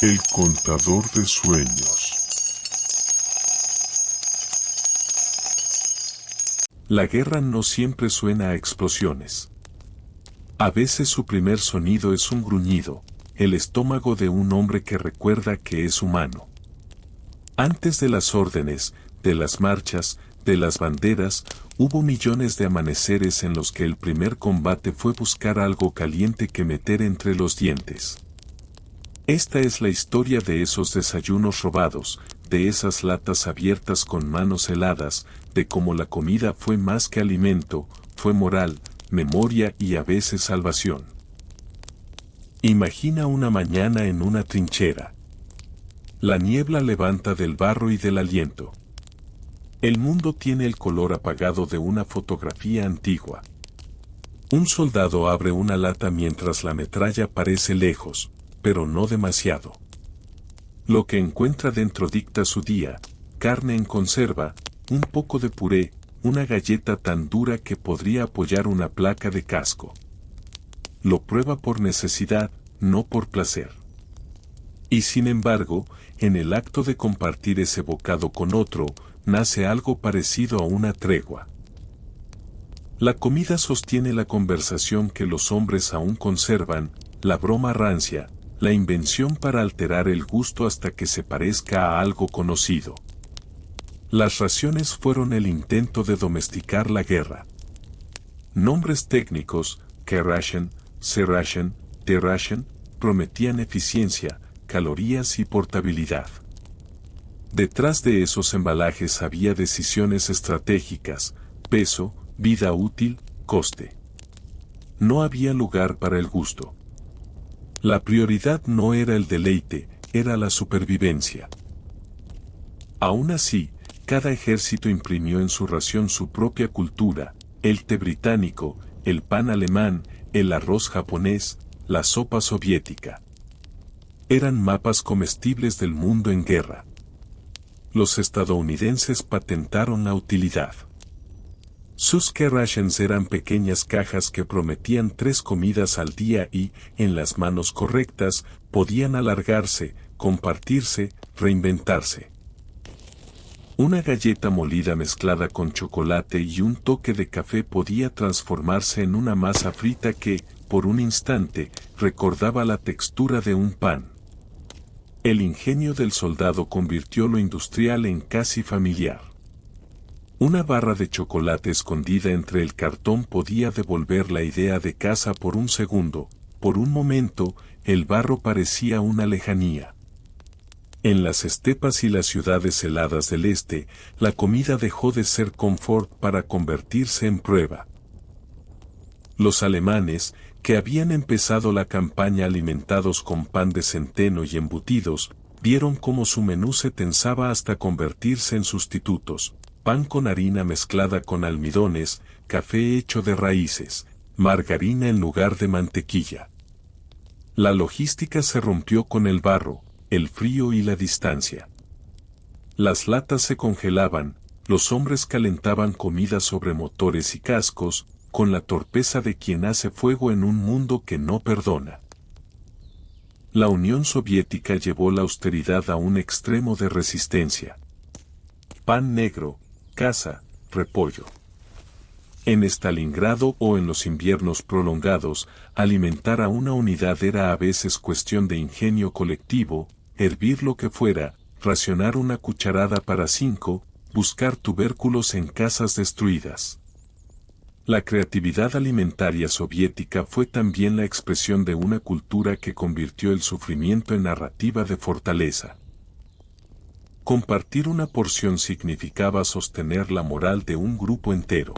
El contador de sueños. La guerra no siempre suena a explosiones. A veces su primer sonido es un gruñido, el estómago de un hombre que recuerda que es humano. Antes de las órdenes, de las marchas, de las banderas, hubo millones de amaneceres en los que el primer combate fue buscar algo caliente que meter entre los dientes. Esta es la historia de esos desayunos robados, de esas latas abiertas con manos heladas, de cómo la comida fue más que alimento, fue moral, memoria y a veces salvación. Imagina una mañana en una trinchera. La niebla levanta del barro y del aliento. El mundo tiene el color apagado de una fotografía antigua. Un soldado abre una lata mientras la metralla parece lejos, pero no demasiado. Lo que encuentra dentro dicta su día: carne en conserva, un poco de puré, una galleta tan dura que podría apoyar una placa de casco. Lo prueba por necesidad, no por placer. Y sin embargo, en el acto de compartir ese bocado con otro, nace algo parecido a una tregua. La comida sostiene la conversación que los hombres aún conservan, la broma rancia, la invención para alterar el gusto hasta que se parezca a algo conocido. Las raciones fueron el intento de domesticar la guerra. Nombres técnicos, K-ration, C-ration, D-ration, prometían eficiencia, calorías y portabilidad. Detrás de esos embalajes había decisiones estratégicas: peso, vida útil, coste. No había lugar para el gusto. La prioridad no era el deleite, era la supervivencia. Aún así, cada ejército imprimió en su ración su propia cultura: el té británico, el pan alemán, el arroz japonés, la sopa soviética. Eran mapas comestibles del mundo en guerra. Los estadounidenses patentaron la utilidad. Sus K-rations eran pequeñas cajas que prometían 3 comidas al día y, en las manos correctas, podían alargarse, compartirse, reinventarse. Una galleta molida mezclada con chocolate y un toque de café podía transformarse en una masa frita que, por un instante, recordaba la textura de un pan. El ingenio del soldado convirtió lo industrial en casi familiar. Una barra de chocolate escondida entre el cartón podía devolver la idea de casa por un segundo. Por un momento, el barro parecía una lejanía. En las estepas y las ciudades heladas del este, la comida dejó de ser confort para convertirse en prueba. Los alemanes, que habían empezado la campaña alimentados con pan de centeno y embutidos, vieron cómo su menú se tensaba hasta convertirse en sustitutos: pan con harina mezclada con almidones, café hecho de raíces, margarina en lugar de mantequilla. La logística se rompió con el barro, el frío y la distancia. Las latas se congelaban, los hombres calentaban comida sobre motores y cascos, con la torpeza de quien hace fuego en un mundo que no perdona. La Unión Soviética llevó la austeridad a un extremo de resistencia. Pan negro, caza, repollo. En Stalingrado o en los inviernos prolongados, alimentar a una unidad era a veces cuestión de ingenio colectivo: hervir lo que fuera, racionar una cucharada para 5, buscar tubérculos en casas destruidas. La creatividad alimentaria soviética fue también la expresión de una cultura que convirtió el sufrimiento en narrativa de fortaleza. Compartir una porción significaba sostener la moral de un grupo entero.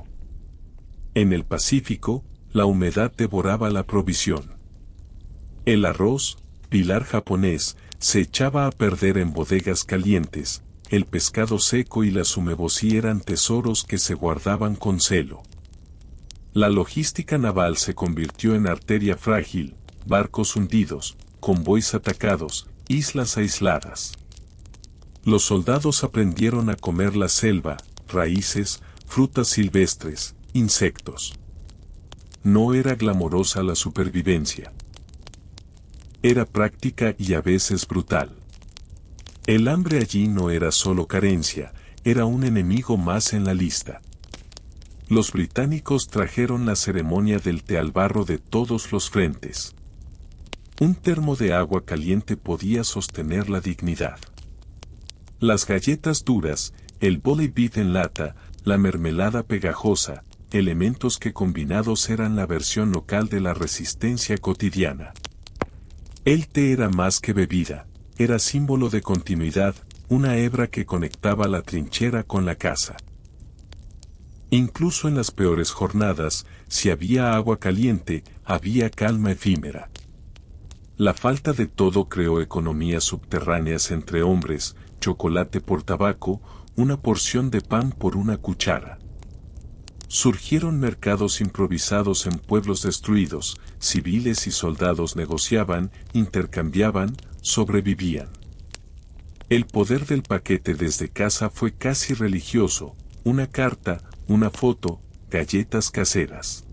En el Pacífico, la humedad devoraba la provisión. El arroz, pilar japonés, se echaba a perder en bodegas calientes. El pescado seco y la sumeboshi eran tesoros que se guardaban con celo. La logística naval se convirtió en arteria frágil: barcos hundidos, convoys atacados, islas aisladas. Los soldados aprendieron a comer la selva, raíces, frutas silvestres, insectos. No era glamorosa la supervivencia. Era práctica y a veces brutal. El hambre allí no era solo carencia, era un enemigo más en la lista. Los británicos trajeron la ceremonia del té al barro de todos los frentes. Un termo de agua caliente podía sostener la dignidad. Las galletas duras, el bully beef en lata, la mermelada pegajosa, elementos que combinados eran la versión local de la resistencia cotidiana. El té era más que bebida, era símbolo de continuidad, una hebra que conectaba la trinchera con la casa. Incluso en las peores jornadas, si había agua caliente, había calma efímera. La falta de todo creó economías subterráneas entre hombres, chocolate por tabaco, una porción de pan por una cuchara. Surgieron mercados improvisados en pueblos destruidos, civiles y soldados negociaban, intercambiaban, sobrevivían. El poder del paquete desde casa fue casi religioso, una carta, una foto, galletas caseras.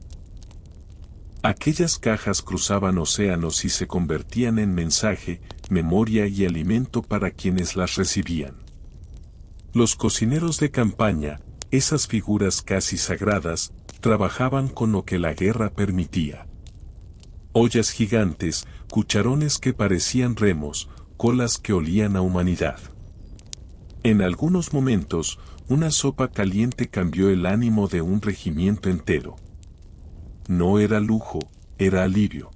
Aquellas cajas cruzaban océanos y se convertían en mensaje, memoria y alimento para quienes las recibían. Los cocineros de campaña, esas figuras casi sagradas, trabajaban con lo que la guerra permitía. Ollas gigantes, cucharones que parecían remos, colas que olían a humanidad. En algunos momentos, una sopa caliente cambió el ánimo de un regimiento entero. No era lujo, era alivio.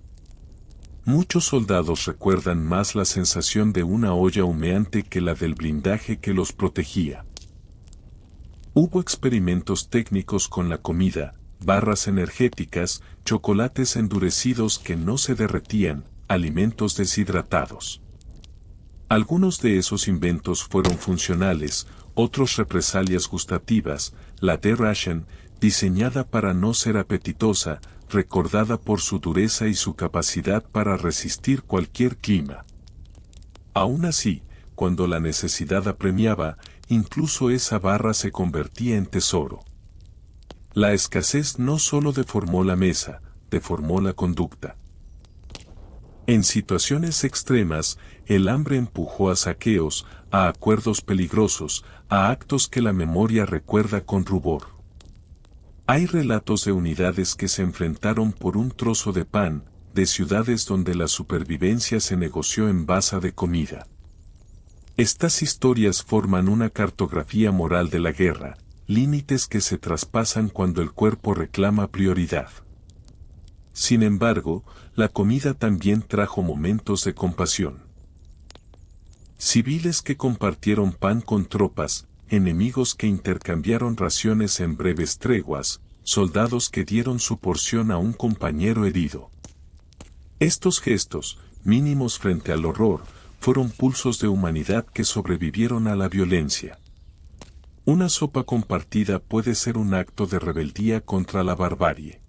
Muchos soldados recuerdan más la sensación de una olla humeante que la del blindaje que los protegía. Hubo experimentos técnicos con la comida, barras energéticas, chocolates endurecidos que no se derretían, alimentos deshidratados. Algunos de esos inventos fueron funcionales, otros represalias gustativas, la D-Ration, diseñada para no ser apetitosa, recordada por su dureza y su capacidad para resistir cualquier clima. Aún así, cuando la necesidad apremiaba, incluso esa barra se convertía en tesoro. La escasez no solo deformó la mesa, deformó la conducta. En situaciones extremas, el hambre empujó a saqueos, a acuerdos peligrosos, a actos que la memoria recuerda con rubor. Hay relatos de unidades que se enfrentaron por un trozo de pan, de ciudades donde la supervivencia se negoció en base de comida. Estas historias forman una cartografía moral de la guerra, límites que se traspasan cuando el cuerpo reclama prioridad. Sin embargo, la comida también trajo momentos de compasión. Civiles que compartieron pan con tropas, enemigos que intercambiaron raciones en breves treguas, soldados que dieron su porción a un compañero herido. Estos gestos, mínimos frente al horror, fueron pulsos de humanidad que sobrevivieron a la violencia. Una sopa compartida puede ser un acto de rebeldía contra la barbarie.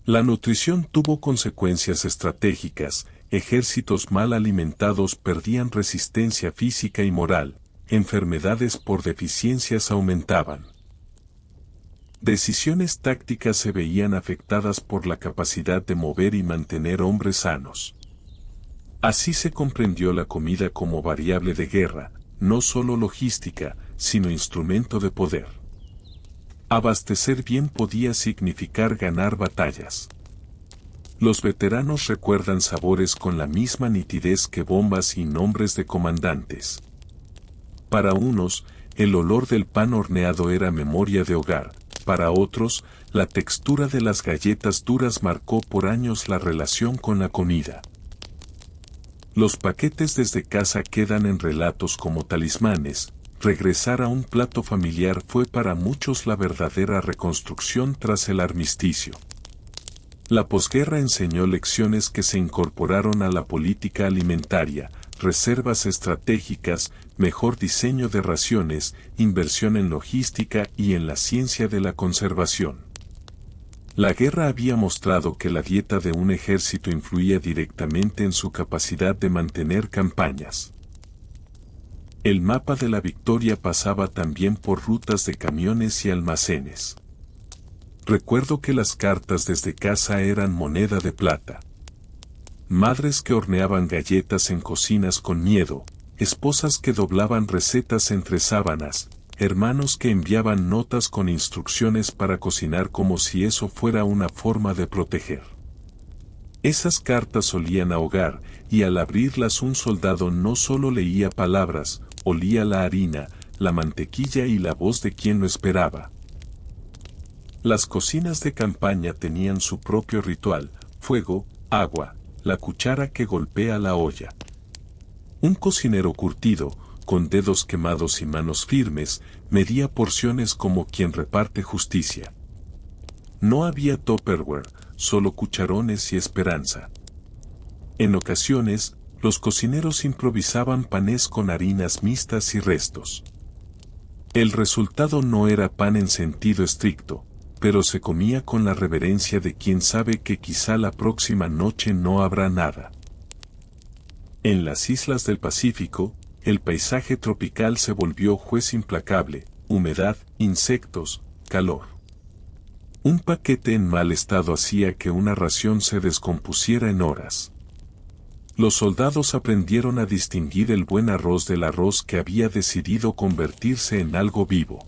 La nutrición tuvo consecuencias estratégicas, ejércitos mal alimentados perdían resistencia física y moral, enfermedades por deficiencias aumentaban. Decisiones tácticas se veían afectadas por la capacidad de mover y mantener hombres sanos. Así se comprendió la comida como variable de guerra, no solo logística, sino instrumento de poder. Abastecer bien podía significar ganar batallas. Los veteranos recuerdan sabores con la misma nitidez que bombas y nombres de comandantes. Para unos, el olor del pan horneado era memoria de hogar, para otros, la textura de las galletas duras marcó por años la relación con la comida. Los paquetes desde casa quedan en relatos como talismanes. Regresar a un plato familiar fue para muchos la verdadera reconstrucción tras el armisticio. La posguerra enseñó lecciones que se incorporaron a la política alimentaria, reservas estratégicas, mejor diseño de raciones, inversión en logística y en la ciencia de la conservación. La guerra había mostrado que la dieta de un ejército influía directamente en su capacidad de mantener campañas. El mapa de la victoria pasaba también por rutas de camiones y almacenes. Recuerdo que las cartas desde casa eran moneda de plata. madres que horneaban galletas en cocinas con miedo, esposas que doblaban recetas entre sábanas, hermanos que enviaban notas con instrucciones para cocinar como si eso fuera una forma de proteger. Esas cartas solían ahogar, y al abrirlas un soldado no solo leía palabras, olía la harina, la mantequilla y la voz de quien lo esperaba. Las cocinas de campaña tenían su propio ritual: fuego, agua, la cuchara que golpea la olla. Un cocinero curtido, con dedos quemados y manos firmes, medía porciones como quien reparte justicia. No había Tupperware, solo cucharones y esperanza. En ocasiones, los cocineros improvisaban panés con harinas mixtas y restos. El resultado no era pan en sentido estricto, pero se comía con la reverencia de quien sabe que quizá la próxima noche no habrá nada. En las islas del Pacífico, el paisaje tropical se volvió juez implacable: humedad, insectos, calor. Un paquete en mal estado hacía que una ración se descompusiera en horas. Los soldados aprendieron a distinguir el buen arroz del arroz que había decidido convertirse en algo vivo.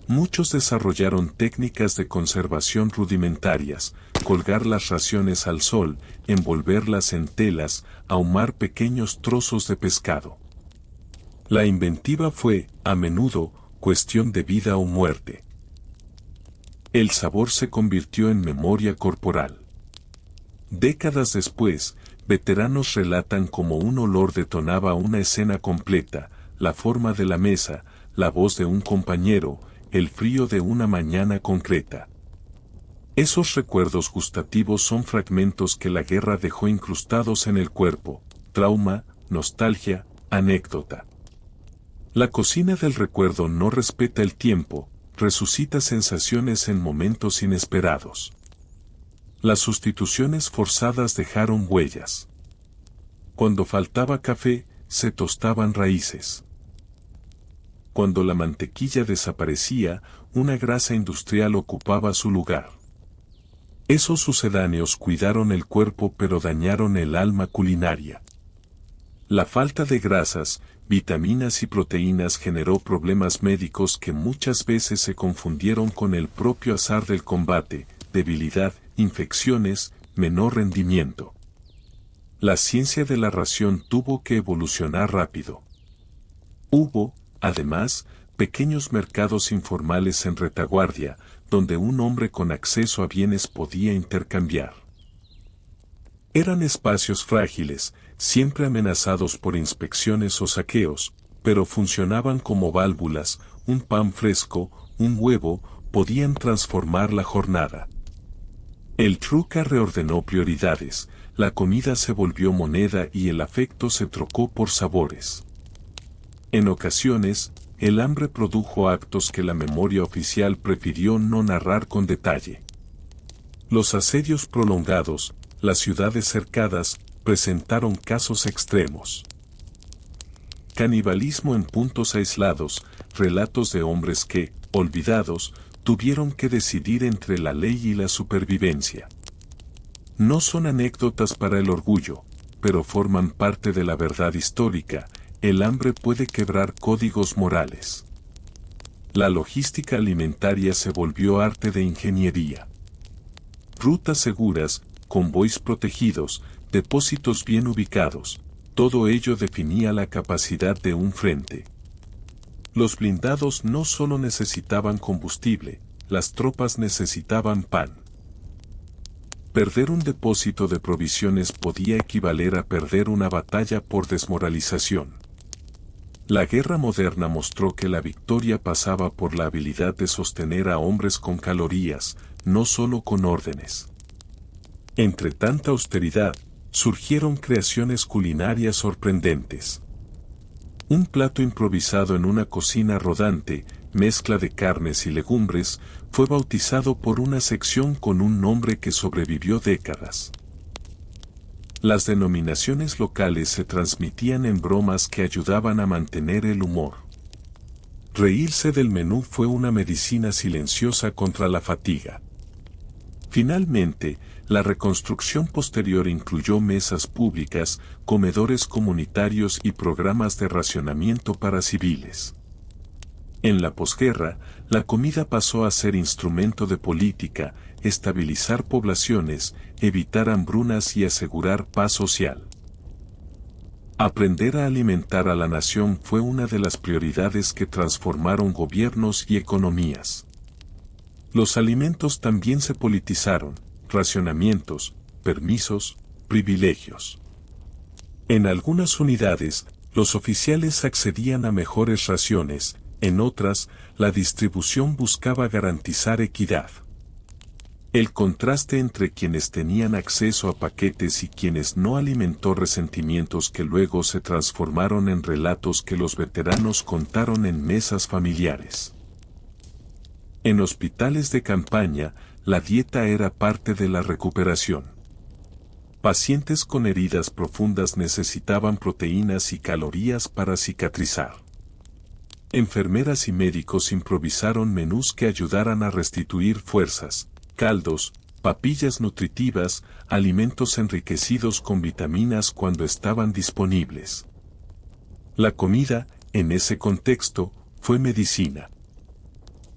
Muchos desarrollaron técnicas de conservación rudimentarias: colgar las raciones al sol, envolverlas en telas, ahumar pequeños trozos de pescado. La inventiva fue, a menudo, cuestión de vida o muerte. El sabor se convirtió en memoria corporal. Décadas después, veteranos relatan cómo un olor detonaba una escena completa: la forma de la mesa, la voz de un compañero, el frío de una mañana concreta. Esos recuerdos gustativos son fragmentos que la guerra dejó incrustados en el cuerpo: trauma, nostalgia, anécdota. La cocina del recuerdo no respeta el tiempo, resucita sensaciones en momentos inesperados. Las sustituciones forzadas dejaron huellas. Cuando faltaba café, se tostaban raíces. Cuando la mantequilla desaparecía, una grasa industrial ocupaba su lugar. Esos sucedáneos cuidaron el cuerpo pero dañaron el alma culinaria. La falta de grasas, vitaminas y proteínas generó problemas médicos que muchas veces se confundieron con el propio azar del combate: debilidad, infecciones, menor rendimiento. La ciencia de la ración tuvo que evolucionar rápido. Hubo, además, pequeños mercados informales en retaguardia, donde un hombre con acceso a bienes podía intercambiar. Eran espacios frágiles, siempre amenazados por inspecciones o saqueos, pero funcionaban como válvulas: un pan fresco, un huevo, podían transformar la jornada. El truca reordenó prioridades, la comida se volvió moneda y el afecto se trocó por sabores. En ocasiones, el hambre produjo actos que la memoria oficial prefirió no narrar con detalle. Los asedios prolongados, las ciudades cercadas, presentaron casos extremos. Canibalismo en puntos aislados, relatos de hombres que, olvidados, tuvieron que decidir entre la ley y la supervivencia. No son anécdotas para el orgullo, pero forman parte de la verdad histórica: el hambre puede quebrar códigos morales. La logística alimentaria se volvió arte de ingeniería. Rutas seguras, convoys protegidos, depósitos bien ubicados, todo ello definía la capacidad de un frente. Los blindados no solo necesitaban combustible, las tropas necesitaban pan. Perder un depósito de provisiones podía equivaler a perder una batalla por desmoralización. La guerra moderna mostró que la victoria pasaba por la habilidad de sostener a hombres con calorías, no solo con órdenes. Entre tanta austeridad, surgieron creaciones culinarias sorprendentes. Un plato improvisado en una cocina rodante, mezcla de carnes y legumbres, fue bautizado por una sección con un nombre que sobrevivió décadas. Las denominaciones locales se transmitían en bromas que ayudaban a mantener el humor. Reírse del menú fue una medicina silenciosa contra la fatiga. Finalmente, la reconstrucción posterior incluyó mesas públicas, comedores comunitarios y programas de racionamiento para civiles. En la posguerra, la comida pasó a ser instrumento de política, estabilizar poblaciones, evitar hambrunas y asegurar paz social. Aprender a alimentar a la nación fue una de las prioridades que transformaron gobiernos y economías. Los alimentos también se politizaron, racionamientos, permisos, privilegios. En algunas unidades, los oficiales accedían a mejores raciones, en otras, la distribución buscaba garantizar equidad. El contraste entre quienes tenían acceso a paquetes y quienes no alimentó resentimientos que luego se transformaron en relatos que los veteranos contaron en mesas familiares. En hospitales de campaña, la dieta era parte de la recuperación. Pacientes con heridas profundas necesitaban proteínas y calorías para cicatrizar. Enfermeras y médicos improvisaron menús que ayudaran a restituir fuerzas, caldos, papillas nutritivas, alimentos enriquecidos con vitaminas cuando estaban disponibles. La comida, en ese contexto, fue medicina.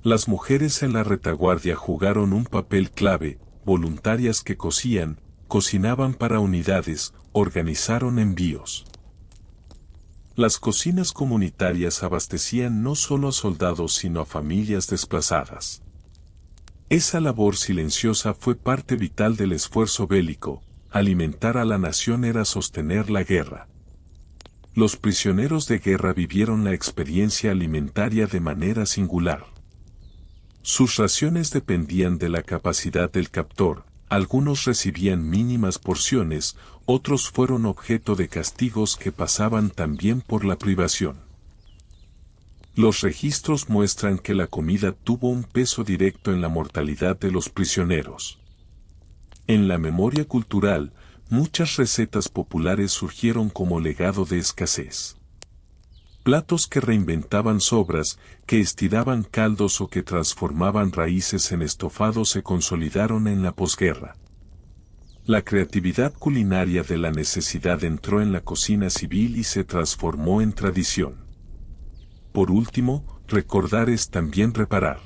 Las mujeres en la retaguardia jugaron un papel clave, voluntarias que cocinaban para unidades, organizaron envíos. Las cocinas comunitarias abastecían no solo a soldados sino a familias desplazadas. Esa labor silenciosa fue parte vital del esfuerzo bélico, alimentar a la nación era sostener la guerra. Los prisioneros de guerra vivieron la experiencia alimentaria de manera singular. Sus raciones dependían de la capacidad del captor, algunos recibían mínimas porciones, otros fueron objeto de castigos que pasaban también por la privación. Los registros muestran que la comida tuvo un peso directo en la mortalidad de los prisioneros. En la memoria cultural, muchas recetas populares surgieron como legado de escasez. Platos que reinventaban sobras, que estiraban caldos o que transformaban raíces en estofado se consolidaron en la posguerra. La creatividad culinaria de la necesidad entró en la cocina civil y se transformó en tradición. Por último, recordar es también reparar.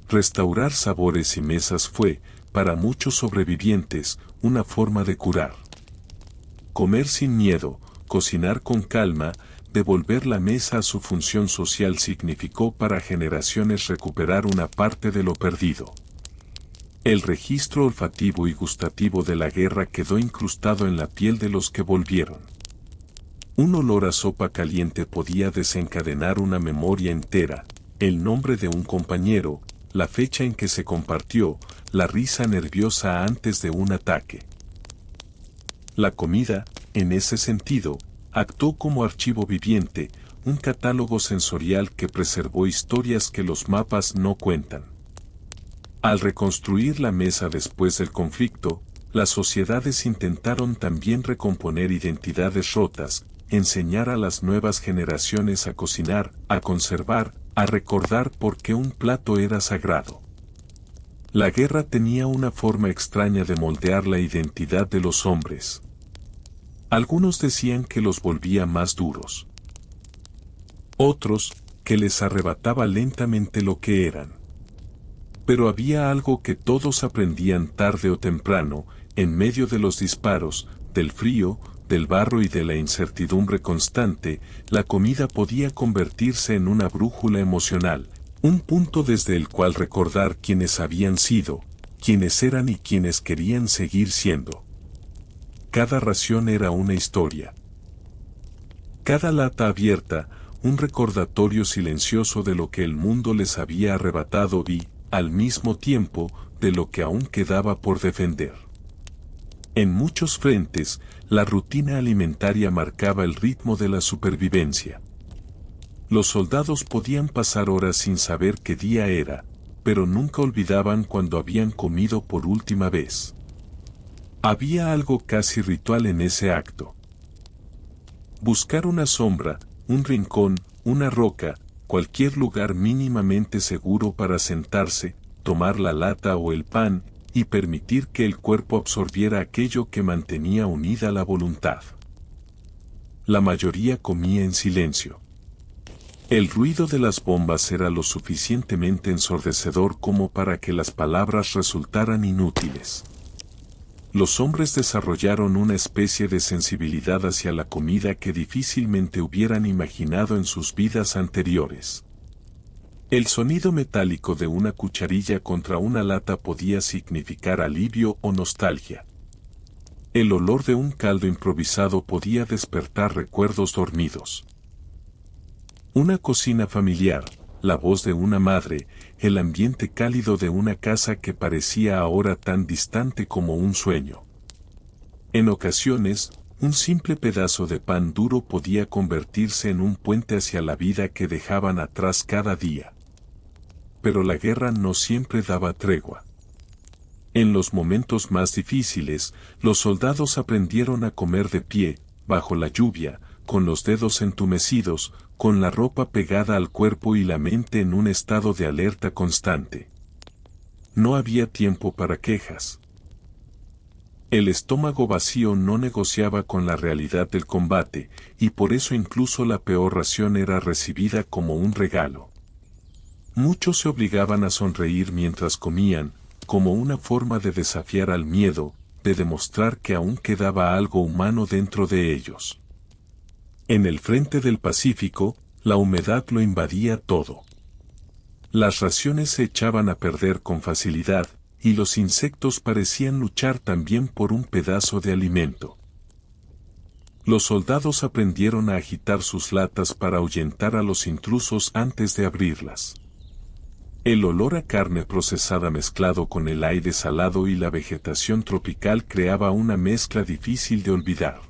Restaurar sabores y mesas fue, para muchos sobrevivientes, una forma de curar. Comer sin miedo, cocinar con calma, devolver la mesa a su función social significó para generaciones recuperar una parte de lo perdido. El registro olfativo y gustativo de la guerra quedó incrustado en la piel de los que volvieron. Un olor a sopa caliente podía desencadenar una memoria entera, el nombre de un compañero, la fecha en que se compartió, la risa nerviosa antes de un ataque. La comida, en ese sentido, actuó como archivo viviente, un catálogo sensorial que preservó historias que los mapas no cuentan. Al reconstruir la mesa después del conflicto, las sociedades intentaron también recomponer identidades rotas, enseñar a las nuevas generaciones a cocinar, a conservar, a recordar por qué un plato era sagrado. La guerra tenía una forma extraña de moldear la identidad de los hombres. Algunos decían que los volvía más duros. Otros, que les arrebataba lentamente lo que eran. Pero había algo que todos aprendían tarde o temprano, en medio de los disparos, del frío, del barro y de la incertidumbre constante, la comida podía convertirse en una brújula emocional, un punto desde el cual recordar quiénes habían sido, quiénes eran y quiénes querían seguir siendo. Cada ración era una historia. Cada lata abierta, un recordatorio silencioso de lo que el mundo les había arrebatado y, al mismo tiempo, de lo que aún quedaba por defender. En muchos frentes, la rutina alimentaria marcaba el ritmo de la supervivencia. Los soldados podían pasar horas sin saber qué día era, pero nunca olvidaban cuando habían comido por última vez. Había algo casi ritual en ese acto. Buscar una sombra, un rincón, una roca, cualquier lugar mínimamente seguro para sentarse, tomar la lata o el pan, y permitir que el cuerpo absorbiera aquello que mantenía unida la voluntad. La mayoría comía en silencio. El ruido de las bombas era lo suficientemente ensordecedor como para que las palabras resultaran inútiles. Los hombres desarrollaron una especie de sensibilidad hacia la comida que difícilmente hubieran imaginado en sus vidas anteriores. El sonido metálico de una cucharilla contra una lata podía significar alivio o nostalgia. El olor de un caldo improvisado podía despertar recuerdos dormidos. Una cocina familiar, la voz de una madre, el ambiente cálido de una casa que parecía ahora tan distante como un sueño. En ocasiones, un simple pedazo de pan duro podía convertirse en un puente hacia la vida que dejaban atrás cada día. Pero la guerra no siempre daba tregua. En los momentos más difíciles, los soldados aprendieron a comer de pie, bajo la lluvia, con los dedos entumecidos, con la ropa pegada al cuerpo y la mente en un estado de alerta constante. No había tiempo para quejas. El estómago vacío no negociaba con la realidad del combate, y por eso incluso la peor ración era recibida como un regalo. Muchos se obligaban a sonreír mientras comían, como una forma de desafiar al miedo, de demostrar que aún quedaba algo humano dentro de ellos. En el frente del Pacífico, la humedad lo invadía todo. Las raciones se echaban a perder con facilidad, y los insectos parecían luchar también por un pedazo de alimento. Los soldados aprendieron a agitar sus latas para ahuyentar a los intrusos antes de abrirlas. El olor a carne procesada mezclado con el aire salado y la vegetación tropical creaba una mezcla difícil de olvidar.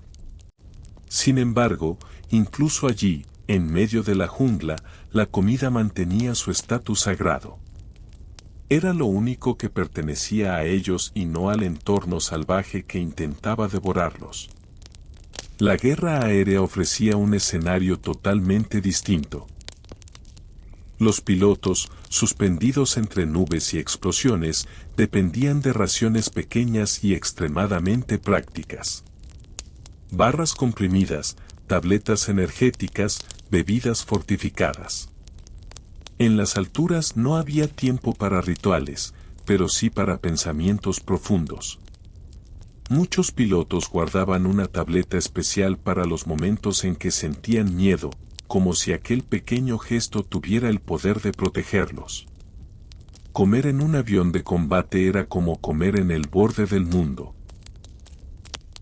Sin embargo, incluso allí, en medio de la jungla, la comida mantenía su estatus sagrado. Era lo único que pertenecía a ellos y no al entorno salvaje que intentaba devorarlos. La guerra aérea ofrecía un escenario totalmente distinto. Los pilotos, suspendidos entre nubes y explosiones, dependían de raciones pequeñas y extremadamente prácticas. Barras comprimidas, tabletas energéticas, bebidas fortificadas. En las alturas no había tiempo para rituales, pero sí para pensamientos profundos. Muchos pilotos guardaban una tableta especial para los momentos en que sentían miedo, como si aquel pequeño gesto tuviera el poder de protegerlos. Comer en un avión de combate era como comer en el borde del mundo.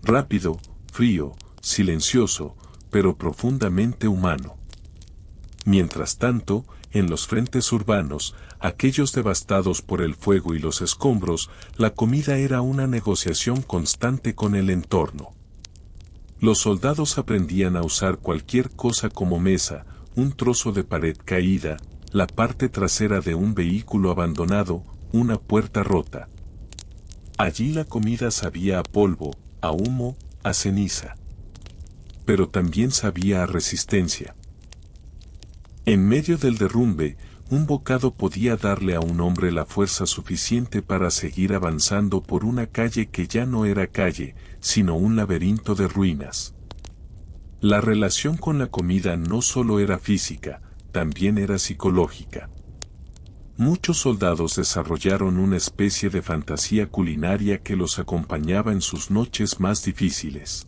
Rápido, frío, silencioso, pero profundamente humano. Mientras tanto, en los frentes urbanos, aquellos devastados por el fuego y los escombros, la comida era una negociación constante con el entorno. Los soldados aprendían a usar cualquier cosa como mesa, un trozo de pared caída, la parte trasera de un vehículo abandonado, una puerta rota. Allí la comida sabía a polvo, a humo, a ceniza. Pero también sabía a resistencia. En medio del derrumbe, un bocado podía darle a un hombre la fuerza suficiente para seguir avanzando por una calle que ya no era calle, sino un laberinto de ruinas. La relación con la comida no solo era física, también era psicológica. Muchos soldados desarrollaron una especie de fantasía culinaria que los acompañaba en sus noches más difíciles.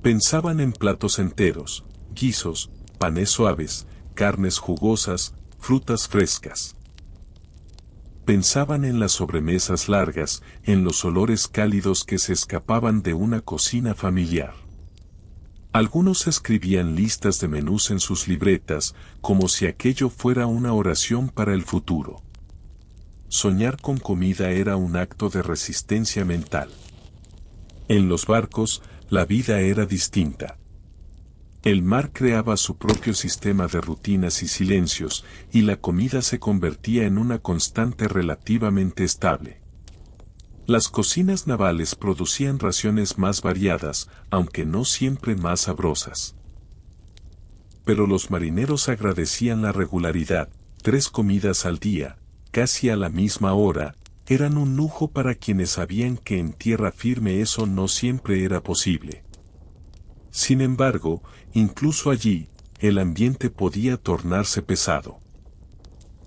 Pensaban en platos enteros, guisos, panes suaves, carnes jugosas, frutas frescas. Pensaban en las sobremesas largas, en los olores cálidos que se escapaban de una cocina familiar. Algunos escribían listas de menús en sus libretas, como si aquello fuera una oración para el futuro. Soñar con comida era un acto de resistencia mental. En los barcos, la vida era distinta. El mar creaba su propio sistema de rutinas y silencios, y la comida se convertía en una constante relativamente estable. Las cocinas navales producían raciones más variadas, aunque no siempre más sabrosas. Pero los marineros agradecían la regularidad, 3 comidas al día, casi a la misma hora, eran un lujo para quienes sabían que en tierra firme eso no siempre era posible. Sin embargo, incluso allí, el ambiente podía tornarse pesado.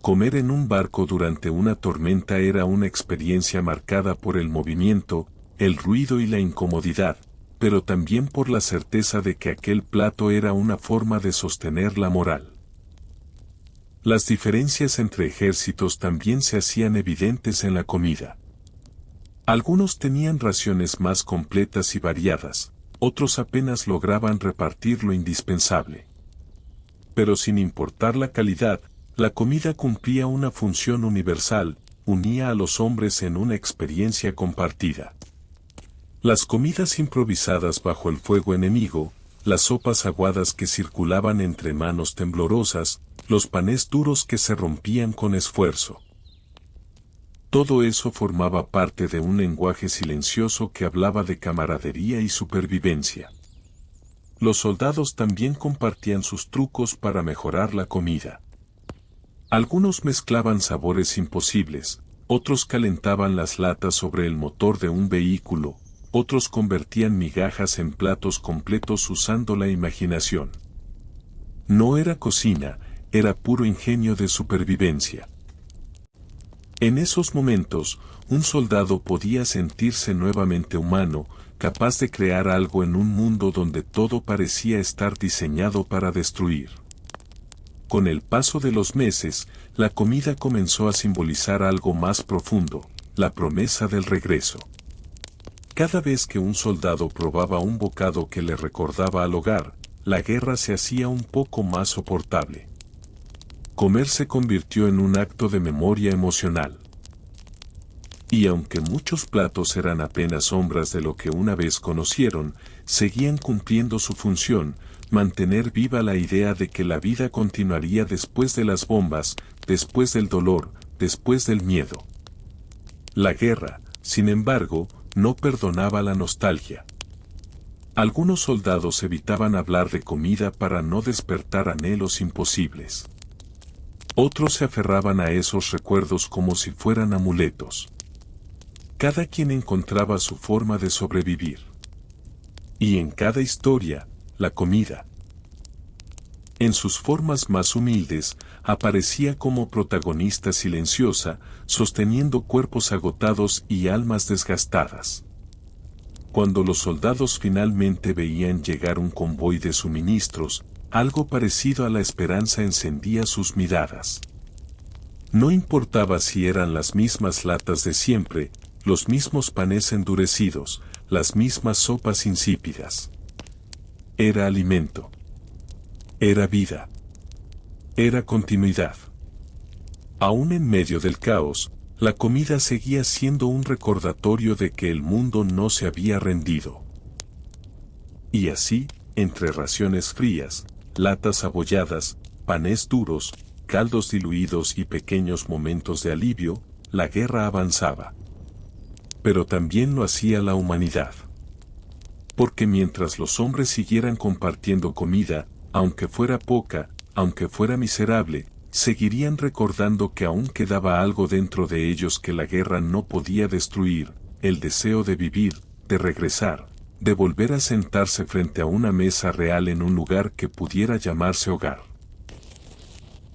Comer en un barco durante una tormenta era una experiencia marcada por el movimiento, el ruido y la incomodidad, pero también por la certeza de que aquel plato era una forma de sostener la moral. Las diferencias entre ejércitos también se hacían evidentes en la comida. Algunos tenían raciones más completas y variadas, otros apenas lograban repartir lo indispensable. Pero sin importar la calidad, la comida cumplía una función universal, unía a los hombres en una experiencia compartida. Las comidas improvisadas bajo el fuego enemigo, las sopas aguadas que circulaban entre manos temblorosas, los panes duros que se rompían con esfuerzo. Todo eso formaba parte de un lenguaje silencioso que hablaba de camaradería y supervivencia. Los soldados también compartían sus trucos para mejorar la comida. Algunos mezclaban sabores imposibles, otros calentaban las latas sobre el motor de un vehículo, otros convertían migajas en platos completos usando la imaginación. No era cocina, era puro ingenio de supervivencia. En esos momentos, un soldado podía sentirse nuevamente humano, capaz de crear algo en un mundo donde todo parecía estar diseñado para destruir. Con el paso de los meses, la comida comenzó a simbolizar algo más profundo, la promesa del regreso. Cada vez que un soldado probaba un bocado que le recordaba al hogar, la guerra se hacía un poco más soportable. Comer se convirtió en un acto de memoria emocional. Y aunque muchos platos eran apenas sombras de lo que una vez conocieron, seguían cumpliendo su función, mantener viva la idea de que la vida continuaría después de las bombas, después del dolor, después del miedo. La guerra, sin embargo, no perdonaba la nostalgia. Algunos soldados evitaban hablar de comida para no despertar anhelos imposibles. Otros se aferraban a esos recuerdos como si fueran amuletos. Cada quien encontraba su forma de sobrevivir. Y en cada historia, la comida, en sus formas más humildes, aparecía como protagonista silenciosa, sosteniendo cuerpos agotados y almas desgastadas. Cuando los soldados finalmente veían llegar un convoy de suministros, algo parecido a la esperanza encendía sus miradas. No importaba si eran las mismas latas de siempre, los mismos panes endurecidos, las mismas sopas insípidas. Era alimento. Era vida. Era continuidad. Aún en medio del caos, la comida seguía siendo un recordatorio de que el mundo no se había rendido. Y así, entre raciones frías, latas abolladas, panes duros, caldos diluidos y pequeños momentos de alivio, la guerra avanzaba. Pero también lo hacía la humanidad. Porque mientras los hombres siguieran compartiendo comida, aunque fuera poca, aunque fuera miserable, seguirían recordando que aún quedaba algo dentro de ellos que la guerra no podía destruir, el deseo de vivir, de regresar, de volver a sentarse frente a una mesa real en un lugar que pudiera llamarse hogar.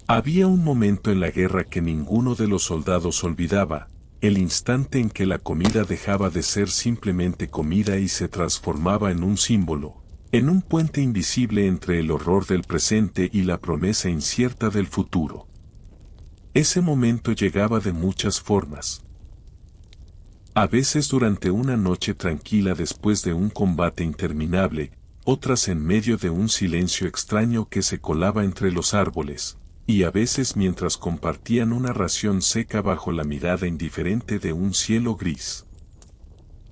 Había un momento en la guerra que ninguno de los soldados olvidaba, el instante en que la comida dejaba de ser simplemente comida y se transformaba en un símbolo, en un puente invisible entre el horror del presente y la promesa incierta del futuro. Ese momento llegaba de muchas formas. A veces durante una noche tranquila después de un combate interminable, otras en medio de un silencio extraño que se colaba entre los árboles, y a veces mientras compartían una ración seca bajo la mirada indiferente de un cielo gris.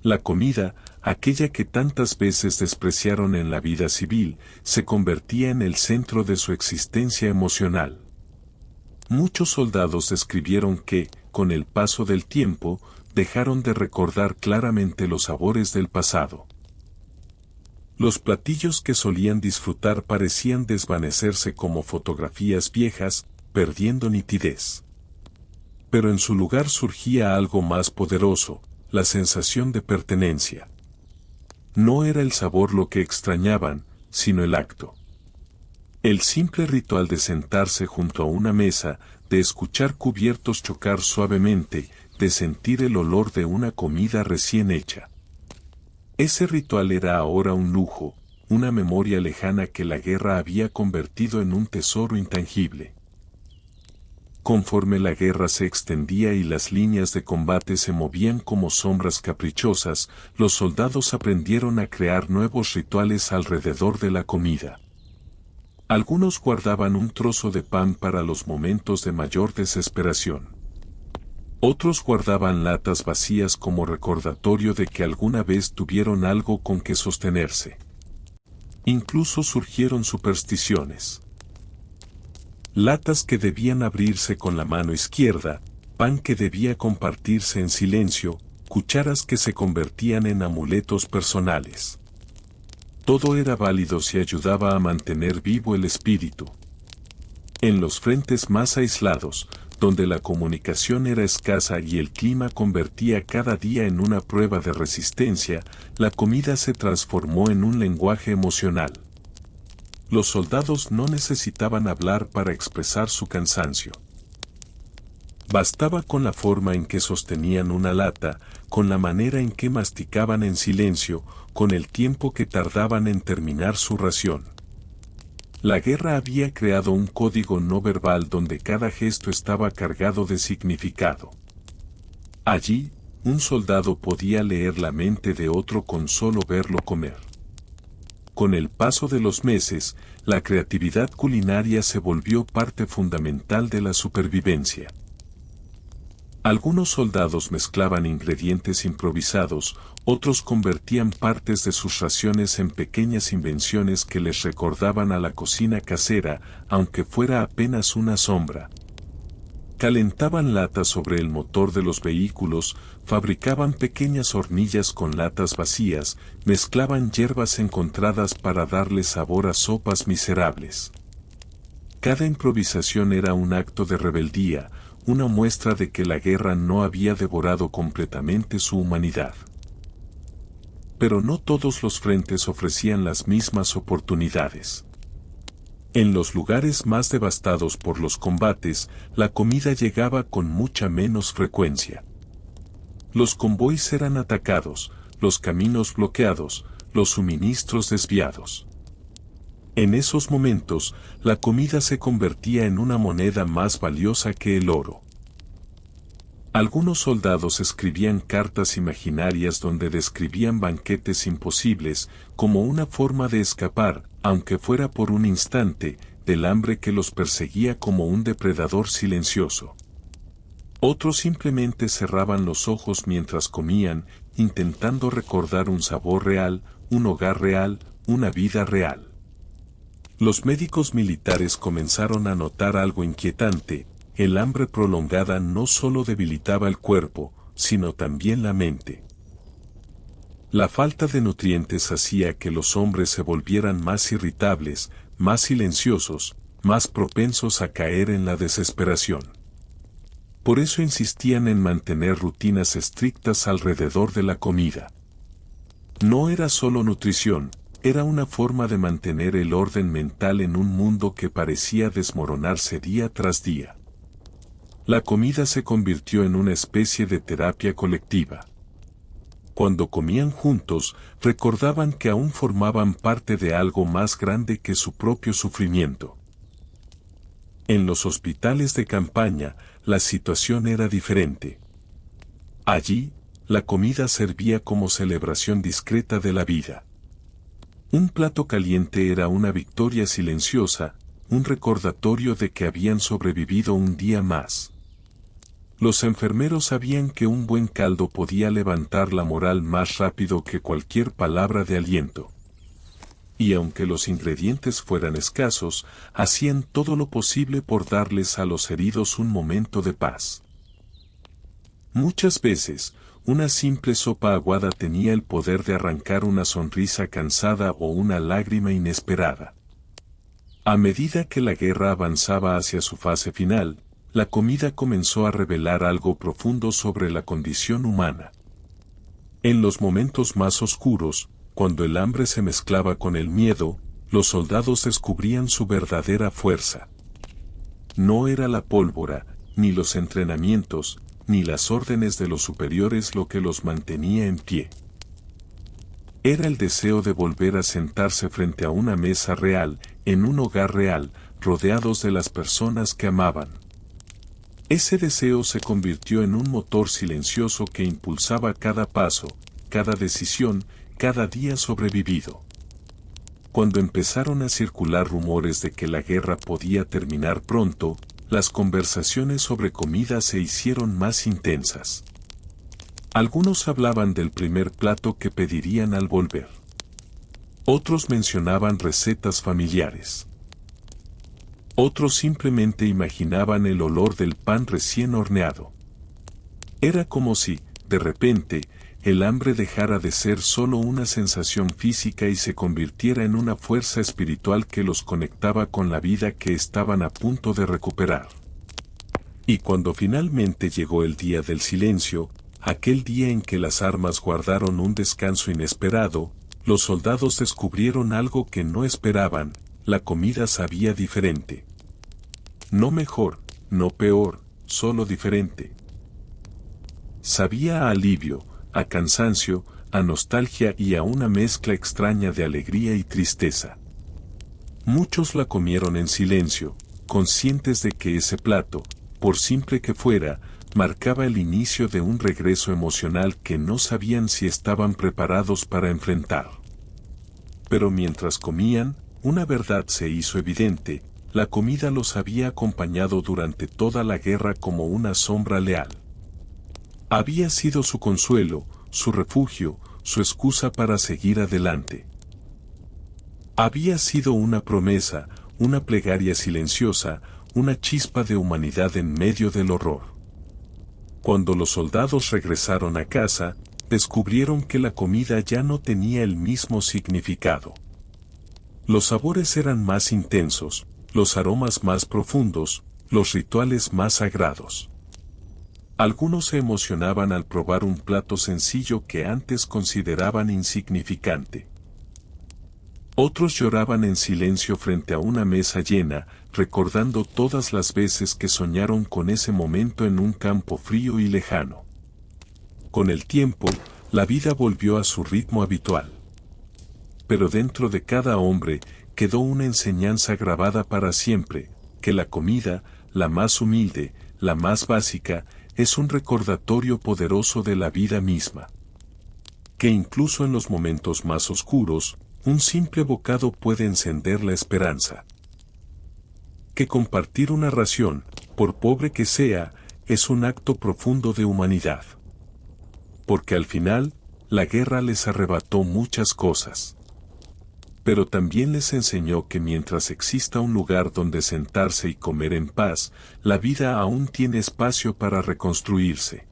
La comida, aquella que tantas veces despreciaron en la vida civil, se convertía en el centro de su existencia emocional. Muchos soldados describieron que, con el paso del tiempo, dejaron de recordar claramente los sabores del pasado. Los platillos que solían disfrutar parecían desvanecerse como fotografías viejas, perdiendo nitidez. Pero en su lugar surgía algo más poderoso, la sensación de pertenencia. No era el sabor lo que extrañaban, sino el acto. El simple ritual de sentarse junto a una mesa, de escuchar cubiertos chocar suavemente, de sentir el olor de una comida recién hecha. Ese ritual era ahora un lujo, una memoria lejana que la guerra había convertido en un tesoro intangible. Conforme la guerra se extendía y las líneas de combate se movían como sombras caprichosas, los soldados aprendieron a crear nuevos rituales alrededor de la comida. Algunos guardaban un trozo de pan para los momentos de mayor desesperación. Otros guardaban latas vacías como recordatorio de que alguna vez tuvieron algo con que sostenerse. Incluso surgieron supersticiones. Latas que debían abrirse con la mano izquierda, pan que debía compartirse en silencio, cucharas que se convertían en amuletos personales. Todo era válido si ayudaba a mantener vivo el espíritu. En los frentes más aislados, donde la comunicación era escasa y el clima convertía cada día en una prueba de resistencia, la comida se transformó en un lenguaje emocional. Los soldados no necesitaban hablar para expresar su cansancio. Bastaba con la forma en que sostenían una lata, con la manera en que masticaban en silencio, con el tiempo que tardaban en terminar su ración. La guerra había creado un código no verbal donde cada gesto estaba cargado de significado. Allí, un soldado podía leer la mente de otro con solo verlo comer. Con el paso de los meses, la creatividad culinaria se volvió parte fundamental de la supervivencia. Algunos soldados mezclaban ingredientes improvisados, otros convertían partes de sus raciones en pequeñas invenciones que les recordaban a la cocina casera, aunque fuera apenas una sombra. Calentaban latas sobre el motor de los vehículos, fabricaban pequeñas hornillas con latas vacías, mezclaban hierbas encontradas para darle sabor a sopas miserables. Cada improvisación era un acto de rebeldía, una muestra de que la guerra no había devorado completamente su humanidad. Pero no todos los frentes ofrecían las mismas oportunidades. En los lugares más devastados por los combates, la comida llegaba con mucha menos frecuencia. Los convoys eran atacados, los caminos bloqueados, los suministros desviados. En esos momentos, la comida se convertía en una moneda más valiosa que el oro. Algunos soldados escribían cartas imaginarias donde describían banquetes imposibles como una forma de escapar, aunque fuera por un instante, del hambre que los perseguía como un depredador silencioso. Otros simplemente cerraban los ojos mientras comían, intentando recordar un sabor real, un hogar real, una vida real. Los médicos militares comenzaron a notar algo inquietante. El hambre prolongada no solo debilitaba el cuerpo, sino también la mente. La falta de nutrientes hacía que los hombres se volvieran más irritables, más silenciosos, más propensos a caer en la desesperación. Por eso insistían en mantener rutinas estrictas alrededor de la comida. No era solo nutrición, era una forma de mantener el orden mental en un mundo que parecía desmoronarse día tras día. La comida se convirtió en una especie de terapia colectiva. Cuando comían juntos, recordaban que aún formaban parte de algo más grande que su propio sufrimiento. En los hospitales de campaña, la situación era diferente. Allí, la comida servía como celebración discreta de la vida. Un plato caliente era una victoria silenciosa, un recordatorio de que habían sobrevivido un día más. Los enfermeros sabían que un buen caldo podía levantar la moral más rápido que cualquier palabra de aliento. Y aunque los ingredientes fueran escasos, hacían todo lo posible por darles a los heridos un momento de paz. Muchas veces, una simple sopa aguada tenía el poder de arrancar una sonrisa cansada o una lágrima inesperada. A medida que la guerra avanzaba hacia su fase final, la comida comenzó a revelar algo profundo sobre la condición humana. En los momentos más oscuros, cuando el hambre se mezclaba con el miedo, los soldados descubrían su verdadera fuerza. No era la pólvora, ni los entrenamientos, ni las órdenes de los superiores lo que los mantenía en pie. Era el deseo de volver a sentarse frente a una mesa real, en un hogar real, rodeados de las personas que amaban. Ese deseo se convirtió en un motor silencioso que impulsaba cada paso, cada decisión, cada día sobrevivido. Cuando empezaron a circular rumores de que la guerra podía terminar pronto, las conversaciones sobre comida se hicieron más intensas. Algunos hablaban del primer plato que pedirían al volver. Otros mencionaban recetas familiares. Otros simplemente imaginaban el olor del pan recién horneado. Era como si, de repente, el hambre dejara de ser solo una sensación física y se convirtiera en una fuerza espiritual que los conectaba con la vida que estaban a punto de recuperar. Y cuando finalmente llegó el día del silencio, aquel día en que las armas guardaron un descanso inesperado, los soldados descubrieron algo que no esperaban: la comida sabía diferente. No mejor, no peor, solo diferente. Sabía a alivio, a cansancio, a nostalgia y a una mezcla extraña de alegría y tristeza. Muchos la comieron en silencio, conscientes de que ese plato, por simple que fuera, marcaba el inicio de un regreso emocional que no sabían si estaban preparados para enfrentar. Pero mientras comían, una verdad se hizo evidente: la comida los había acompañado durante toda la guerra como una sombra leal. Había sido su consuelo, su refugio, su excusa para seguir adelante. Había sido una promesa, una plegaria silenciosa, una chispa de humanidad en medio del horror. Cuando los soldados regresaron a casa, descubrieron que la comida ya no tenía el mismo significado. Los sabores eran más intensos, los aromas más profundos, los rituales más sagrados. Algunos se emocionaban al probar un plato sencillo que antes consideraban insignificante. Otros lloraban en silencio frente a una mesa llena, recordando todas las veces que soñaron con ese momento en un campo frío y lejano. Con el tiempo, la vida volvió a su ritmo habitual. Pero dentro de cada hombre quedó una enseñanza grabada para siempre: que la comida, la más humilde, la más básica, es un recordatorio poderoso de la vida misma. Que incluso en los momentos más oscuros, un simple bocado puede encender la esperanza. Que compartir una ración, por pobre que sea, es un acto profundo de humanidad. Porque al final, la guerra les arrebató muchas cosas. Pero también les enseñó que mientras exista un lugar donde sentarse y comer en paz, la vida aún tiene espacio para reconstruirse.